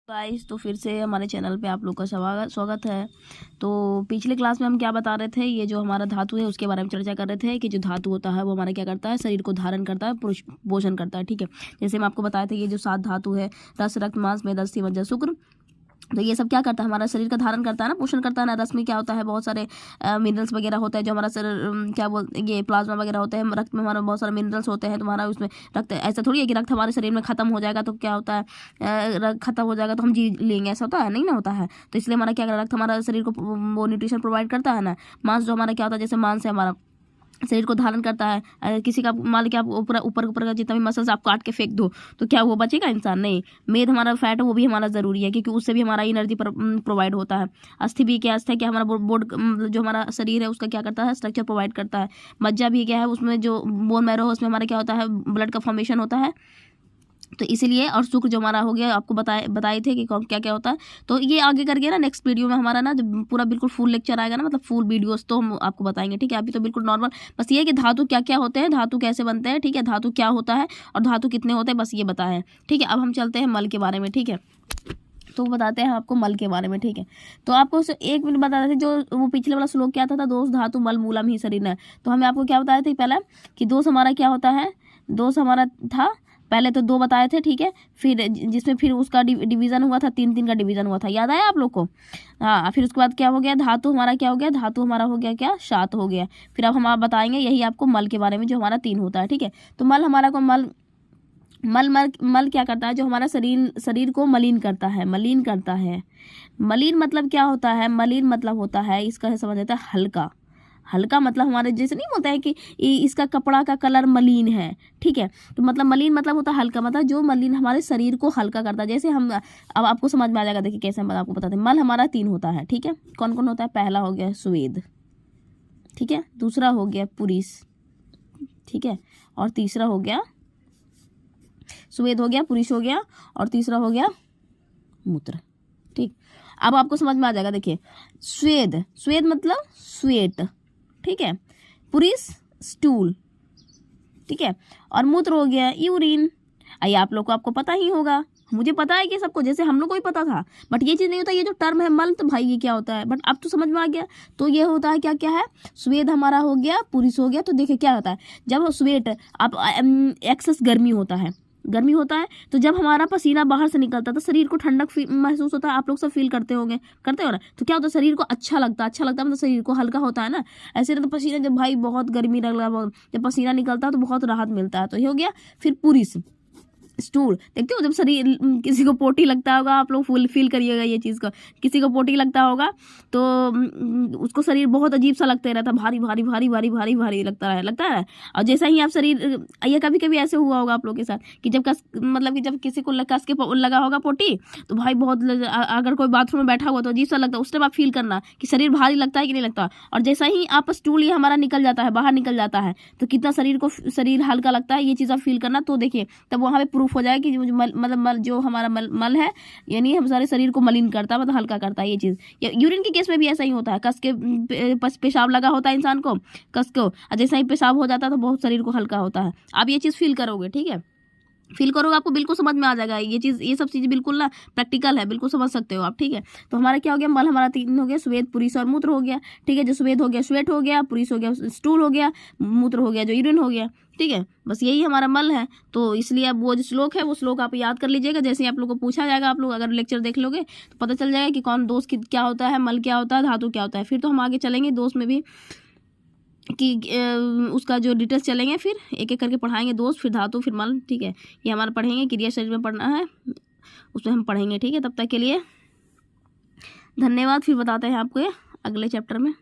Guys, तो फिर से हमारे चैनल पे आप लोग का स्वागत है। तो पिछले क्लास में हम क्या बता रहे थे, ये जो हमारा धातु है उसके बारे में चर्चा कर रहे थे कि जो धातु होता है वो हमारा क्या करता है, शरीर को धारण करता है, पोषण करता है। ठीक है, जैसे हम आपको बताए थे ये जो 7 धातु है, रस, रक्त, मांस, मेद, अस्थि, मज्जा, शुक्र, तो ये सब क्या करता है, हमारा शरीर का धारण करता है ना, पोषण करता है ना। रस में क्या होता है, बहुत सारे मिनरल्स वगैरह होते हैं जो हमारा शरीर क्या बोलते, ये प्लाज्मा वगैरह होते हैं। रक्त में हमारा बहुत सारे मिनरल्स होते हैं, तो हमारा उसमें रक्त, ऐसा थोड़ी है कि रक्त हमारे शरीर में खत्म हो जाएगा तो क्या होता है, रक्त खत्म हो जाएगा तो हम जी लेंगे, ऐसा होता है नहीं ना, होता है। तो इसलिए हमारा क्या कर, रक्त हमारा शरीर को वो न्यूट्रिशन प्रोवाइड करता है ना। मांस जो हमारा क्या होता है, जैसे मांस है हमारा शरीर को धारण करता है। अगर किसी का मान लीजिए आप ऊपर का जितना भी मसल्स आप काट के फेंक दो तो क्या वो बचेगा, इंसान नहीं। मेद हमारा फैट है, वो भी हमारा ज़रूरी है क्योंकि उससे भी हमारा एनर्जी प्रोवाइड होता है। अस्थि भी क्या है कि हमारा बोर्ड जो हमारा शरीर है उसका क्या करता है, स्ट्रक्चर प्रोवाइड करता है। मज्जा भी क्या है, उसमें जो बोन मैरो है उसमें हमारा क्या होता है, ब्लड का फॉर्मेशन होता है। तो इसीलिए, और शुक्र जो हमारा हो गया, आपको बताए थे कि क्या क्या होता है। तो ये आगे करके ना नेक्स्ट वीडियो में हमारा ना जब पूरा बिल्कुल फुल लेक्चर आएगा ना, मतलब फुल वीडियोस, तो हम आपको बताएंगे। ठीक है, अभी तो बिल्कुल नॉर्मल बस ये है कि धातु क्या क्या होते हैं, धातु कैसे बनते हैं, ठीक है, धातु क्या होता है और धातु कितने होते हैं, बस ये बताएं। ठीक है, अब हम चलते हैं मल के बारे में। ठीक है, तो बताते हैं आपको मल के बारे में। ठीक है, तो आपको एक मिनट बता रहे थे, जो वो पिछले वाला श्लोक क्या था, दोष धातु मल मूलम ही शरीर है। तो हमें आपको क्या बताए थे पहले कि दोष हमारा क्या होता है, दोष हमारा था पहले तो 2 बताए थे। ठीक है, फिर जिसमें फिर उसका डिवीज़न हुआ था, 3 का डिवीज़न हुआ था, याद आया आप लोग को। हाँ, फिर उसके बाद क्या हो गया, धातु हमारा क्या हो गया, धातु हमारा हो गया क्या, 7 हो गया। फिर अब हम आप बताएंगे यही आपको मल के बारे में, जो हमारा 3 होता है। ठीक है, तो मल हमारा को मल क्या करता है, जो हमारा शरीर को मलिन करता है, मलिन करता है। मलिन मतलब क्या होता है, मलिन मतलब होता है, इसका समझ आता है हल्का। हल्का मतलब हमारे जैसे नहीं होता है कि इसका कपड़ा का कलर मलिन है। ठीक है, तो मतलब मलिन मतलब होता है हल्का, मतलब जो मलिन हमारे शरीर को हल्का करता है। जैसे हम, अब आपको समझ में आ जाएगा, देखिए कैसे हम आपको बताते हैं। मल हमारा 3 होता है। ठीक है, कौन कौन होता है, पहला हो गया स्वेद, ठीक है, दूसरा हो गया पुरीस, ठीक है, और तीसरा हो गया स्वेद हो गया, पुरीस हो गया, और तीसरा हो गया मूत्र। ठीक, अब आपको समझ में आ जाएगा। देखिए, स्वेद मतलब स्वेट, ठीक है, पुरीस स्टूल, ठीक है, और मूत्र हो गया यूरिन। आइए आप लोग को, आपको पता ही होगा, मुझे पता है कि सबको, जैसे हम लोग को ही पता था, बट ये चीज़ नहीं होता। ये जो टर्म है मल, तो भाई ये क्या होता है, बट अब तो समझ में आ गया। तो ये होता है क्या क्या है, स्वेद हमारा हो गया, पुरीस हो गया। तो देखिए क्या होता है, जब स्वेट आप एक्सेस गर्मी होता है, तो जब हमारा पसीना बाहर से निकलता है तो शरीर को ठंडक महसूस होता है। आप लोग सब फील करते हो ना। तो क्या होता है, शरीर को अच्छा लगता है मतलब शरीर को हल्का होता है ना। ऐसे तो पसीना, जब भाई बहुत गर्मी लग, जब पसीना निकलता है तो बहुत राहत मिलता है। तो ये हो गया। फिर पुरीस स्टूल, देखते हो जब शरीर किसी को पोटी लगता होगा, आप लोग फुल फील करिएगा ये चीज़ को, किसी को पोटी लगता होगा तो उसको शरीर बहुत अजीब सा लगता रहता, भारी भारी भारी भारी भारी भारी लगता है। और जैसा ही आप शरीर, ये कभी कभी ऐसे हुआ होगा आप लोग के साथ कि जब मतलब कि जब किसी को कस के लगा होगा पोटी, तो भाई बहुत, अगर कोई बाथरूम में बैठा हुआ तो अजीब सा लगता है। उस टाइम आप फील करना कि शरीर भारी लगता है कि नहीं लगता। और जैसा ही आप स्टूल ये हमारा निकल जाता है, बाहर निकल जाता है, तो कितना शरीर हल्का लगता है, ये चीज़ आप फील करना। तो देखिए तब वहाँ पे हो जाए कि मतलब जो हमारा मल है, यानी हम सारे शरीर को मलिन करता है, मतलब हल्का करता है ये चीज़। यूरिन के केस में भी ऐसा ही होता है, कस के पेशाब लगा होता है इंसान को, कस को, जैसा ही पेशाब हो जाता है तो बहुत शरीर को हल्का होता है। आप ये चीज़ फील करोगे, ठीक है, फील करोगे, आपको बिल्कुल समझ में आ जाएगा ये चीज़। ये सब चीज़ बिल्कुल ना प्रैक्टिकल है, बिल्कुल समझ सकते हो आप। ठीक है, तो हमारा क्या हो गया, मल हमारा 3 हो गया, स्वेद, पुरीस और मूत्र हो गया। ठीक है, जो स्वेद हो गया स्वेट हो गया, पुरीस हो गया स्टूल हो गया, मूत्र हो गया जो यूरिन हो गया। ठीक है, बस यही हमारा मल है। तो इसलिए अब वो जो श्लोक है वो श्लोक आप याद कर लीजिएगा। जैसे आप लोग को पूछा जाएगा, आप लोग अगर लेक्चर देख लोगे तो पता चल जाएगा कि कौन दोष क्या होता है, मल क्या होता है, धातु क्या होता है। फिर तो हम आगे चलेंगे दोष में भी, कि उसका जो डिटेल्स चलेंगे, फिर एक एक करके पढ़ाएंगे, दोष, फिर धातु, फिर मल। ठीक है, ये हमारा पढ़ेंगे, क्रिया शरीर में पढ़ना है, उसमें हम पढ़ेंगे। ठीक है, तब तक के लिए धन्यवाद। फिर बताते हैं आपको अगले चैप्टर में।